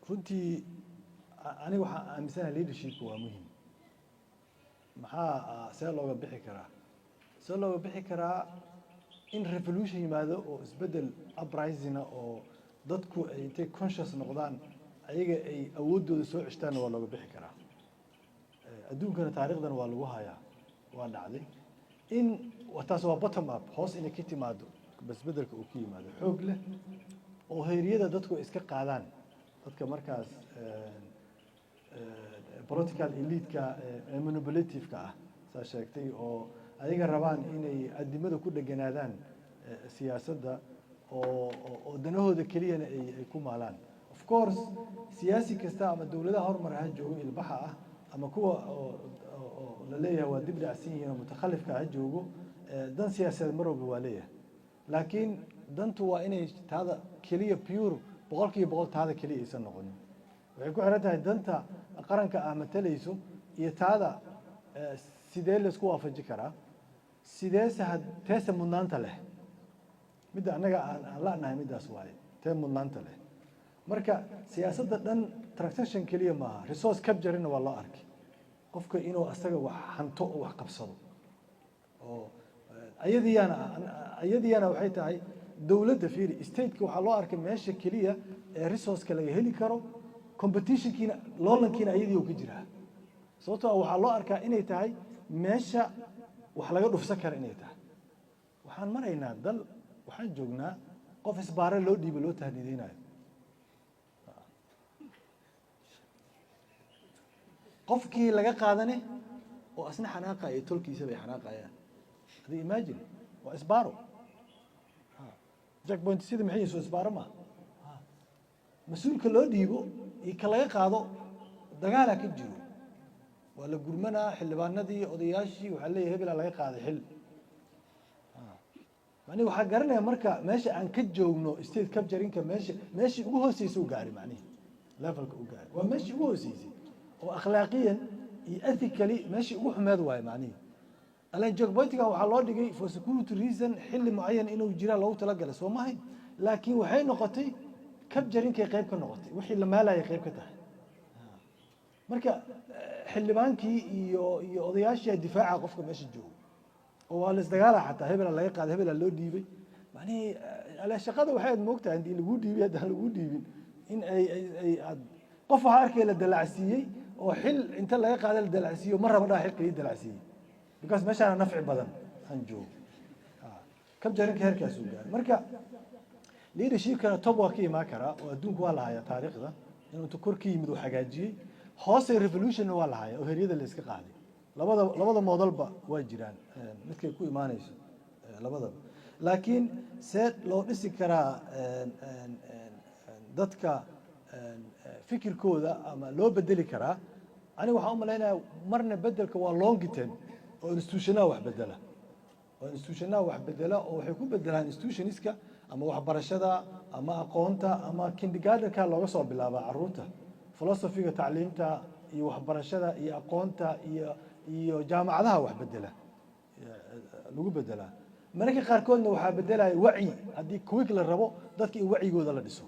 runtii aniga waxaan aaminsanahay leadershipku waa muhiim. maxaa see looga bixi karaa? see looga bixi karaa in revolution yimaado oo isbedel uprising oo dadku ay intay conscious noqdaan ayaga ay awoodooda soo ceshtaan waa looga bixi karaa. adduunkana taariikhdan waa lagu hayaa, waa dhacday in taas waa bottom up, hoos inay ka timaado isbedelka uu ka yimaado xoog leh oo heeriyada dadku iska qaadaan, dadka markaas political elite-ka manipulative-ka ah saa sheegtay oo ayaga rabaan inay adimada ku dheganaadaan siyaasadda oo danahooda keliyana ay ku maalaan. of course siyaasi kasta ama dowladaha horumar ha joogo ilbaxa ah ama kuwa oo la leeyahay waa dib dhacsan yihiin oo mutakhallifka ha joogo, dan siyaasadeed mar walba waa leeyahay, laakiin dantu waa inay taada keliya pure boqolkiiba boqol taada keliya aysan noqonin. waxay ku xiran tahay danta qaranka ah matalayso iyo taada sidee la isku waafaji karaa, sideese teese mudnaanta leh. midda annaga aan la'nahay middaas waaye, tee mudnaanta leh. marka siyaasadda dhan transaction keliya maaha, resource capturina waa loo arkay qofka inuu asaga wax hanto oo wax qabsado. oo ayadiyaana waxay tahay dowladda fiiri stateka waxaa loo arkay meesha keliya ee resourceka laga heli karo, competitionkiina loolankiina ayadii uu ka jiraa. sababtoo waxaa loo arkaa inay tahay meesha wax laga dhufsan kara inay tahay. waxaan maraynaa dal, waxaan joognaa qof isbaare loo dhiibo loo tahdiideynayo. qofkii laga qaadane oo asna xanaaqaya iyo tolkiisa bay xanaaqayaan. hadi imagine waa isbaaro. jackpoint sida maxay soo isbaaro ma mas-uulka loo dhiibo iyo ka laga qaado dagaala ka jiro, waa la gurmanaa xildhibaanadii odayaashii waxaa leeyahay hebelaa laga qaaday xil. macnihi waxaa garanaya marka meesha aan ka joogno state capturingka meeshii ugu hooseysa u gaari, macnihi levelka u gaari waa meeshii ugu hooseysay oo akhlaaqiyan iyo ethically meeshii ugu xumeed waaye. macnihi alan jackpointiga waxaa loo dhigay for security reason xilli mucayan inuu jiraa loogu talagalay soo mahay, laakiin waxay noqotay capturingkay qayb ka noqotay, wixii la maalayay qayb ka tahay. marka xildhibaankii iyo odayaashii difaaca qofka meesha joogo oo waa la isdagaala xataa hebelaa laga qaaday hebelaa loo dhiibay. macnihii ala shaqada waxay aad moogtahay intii lagu dhiibay haddaan lagu dhiibin in ay qof waxaa arkay la dalacsiiyey oo xil inta laga qaaday la dalacsiiyo mar raba dhaa xilka ii dalacsiiyey because meeshaana nafci badan aan joogo. capturingka heerkaas uu gaaray. marka leadershipkana top waa ka imaan karaa oo adduunku waa la hayaa taariikhda inuu inta kor ka yimid uu hagaajiyey. hoose revolutionna waa la hayaa oo heryada la iska qaaday. labada moodalba waa jiraan, midkay ku imaanayso labadaba. laakiin see loo dhisi karaa dadka fikirkooda ama loo bedeli karaa? aniga waxaan u malaynayaa marna bedelka waa long term oo institutionaha wax bedela, oo waxay ku bedelaan institutionska ama waxbarashada ama aqoonta ama kindergartenka looga soo bilaabaa caruurta, philosophiga tacliimta iyo waxbarashada iyo aqoonta iyo jaamacadaha wax bedela lagu bedelaa. mararka qaarkoodna waxaa bedelaya wacyi, haddii quick la rabo dadka in wacyigooda la dhiso,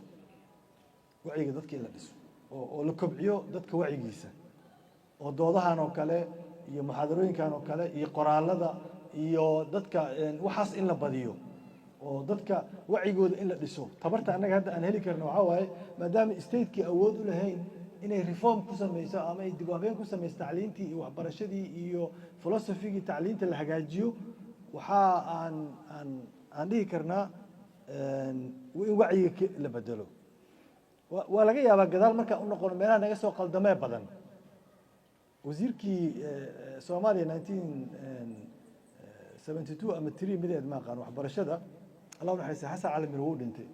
wacyiga dadka in la dhiso oo la kobciyo dadka wacyigiisa, oo doodahan oo kale iyo muxaadarooyinkan oo kale iyo qoraalada iyo dadka waxaas in la badiyo oo dadka wacyigooda in la dhiso. tabarta annaga hadda aan heli karno waxaa waaye maadaama statekii awood u lahayn inay reform ku samayso ama ay dib u habeen ku samayso tacliintii iyo waxbarashadii iyo philosophygii tacliinta la hagaajiyo, waxaa aan dhihi karnaa in wacyiga la bedelo. waa laga yaabaa gadaal markaan u noqono meelaha naga soo qaldamee badan. wasiirkii soomaaliya 1972 ama 3 mideed ma aqaan waxbarashada allah naxariista xasan cali mir wuu dhintay.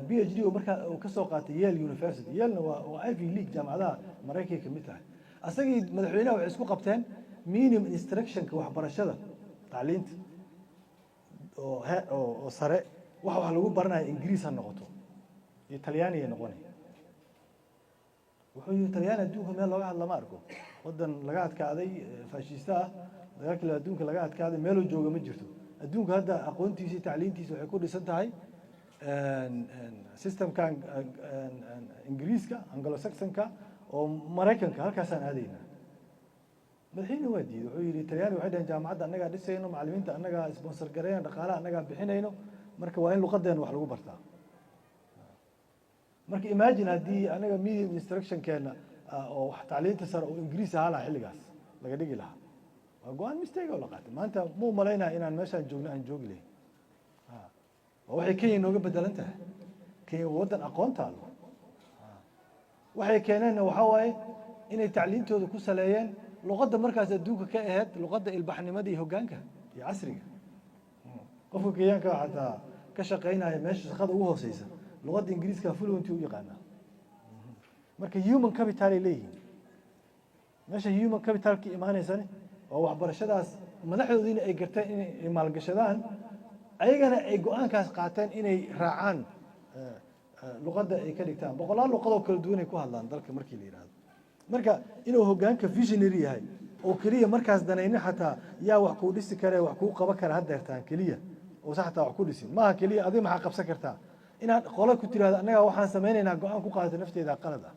PhD oo markaa uu ka soo qaatay Yale University. Yale waa Ivy League jaamacadaha Mareykanka ka mid tahay. asagii madaxweynaha waxay isku qabteen minimum instructionka waxbarashada tacliinta oo sare wax lagu baranayo Ingiriis ha noqoto iyo Talyaani ay noqonay. wuxuu yiri Talyaani adduunka meel looga hadla ma arko, wadan laga adkaaday faashista ah, dagaalkii adduunka laga adkaaday meel uu jooga ma jirto. adduunka hadda aqoontiisa tacliintiisa waxay ku dhisan tahay systemkan ingiriiska anglo saxonka oo maraykanka halkaasaan aadaynaa madaxweyne waa diiday wuxuu yidhi talyaani waxay dhaheen jaamacadda annagaa dhisayno macallimiinta annagaa sponsor garayna dhaqaalaha annagaa bixinayno marka waa in luqadeena wax lagu bartaa marka imagine haddii anaga medium instructionkeena oo wax tacliinta sare oo ingiriis ahaa lahaa xilligaas laga dhigi lahaa waa go-aan mistake oo la qaatay maanta muu malaynaya inaan meeshaan joogno aan joogi lahayn waxay kenya inooga bedelan tahay kenya waddan aqoon taalo waxay keeneenna waxaa waaye inay tacliintooda ku saleeyeen luqadda markaas adduunka ka ahayd luqadda ilbaxnimada iyo hoggaanka iyo casriga qofka kenyaanka xataa ka shaqaynaya meesha shaqada ugu hooseysa luqadda ingiriiska fluency u yaqaanaa marka human capital ay leeyihiin meesha human capital ka imaanaysani waa waxbarashadaas madaxdoodiina ay garteen inay maalgashadaan ayagana ay go-aankaas qaateen inay raacaan luqadda ay ka dhigtaan boqolaal luqadoo kala duwan ay ku hadlaan dalka markii la yidhaahdo marka inuu hoggaanka visionary yahay oo keliya markaas danaynin xataa yaa wax kuu dhisi kare wax kuu qaban kara haddeertaan keliya oosa xataa wax ku dhisin maaha keliya adiga maxaa qabsan kartaa inaad qolo ku tirahdo annagaa waxaan samaynaynaa go-aan ku qaadato nafteeda qalad ah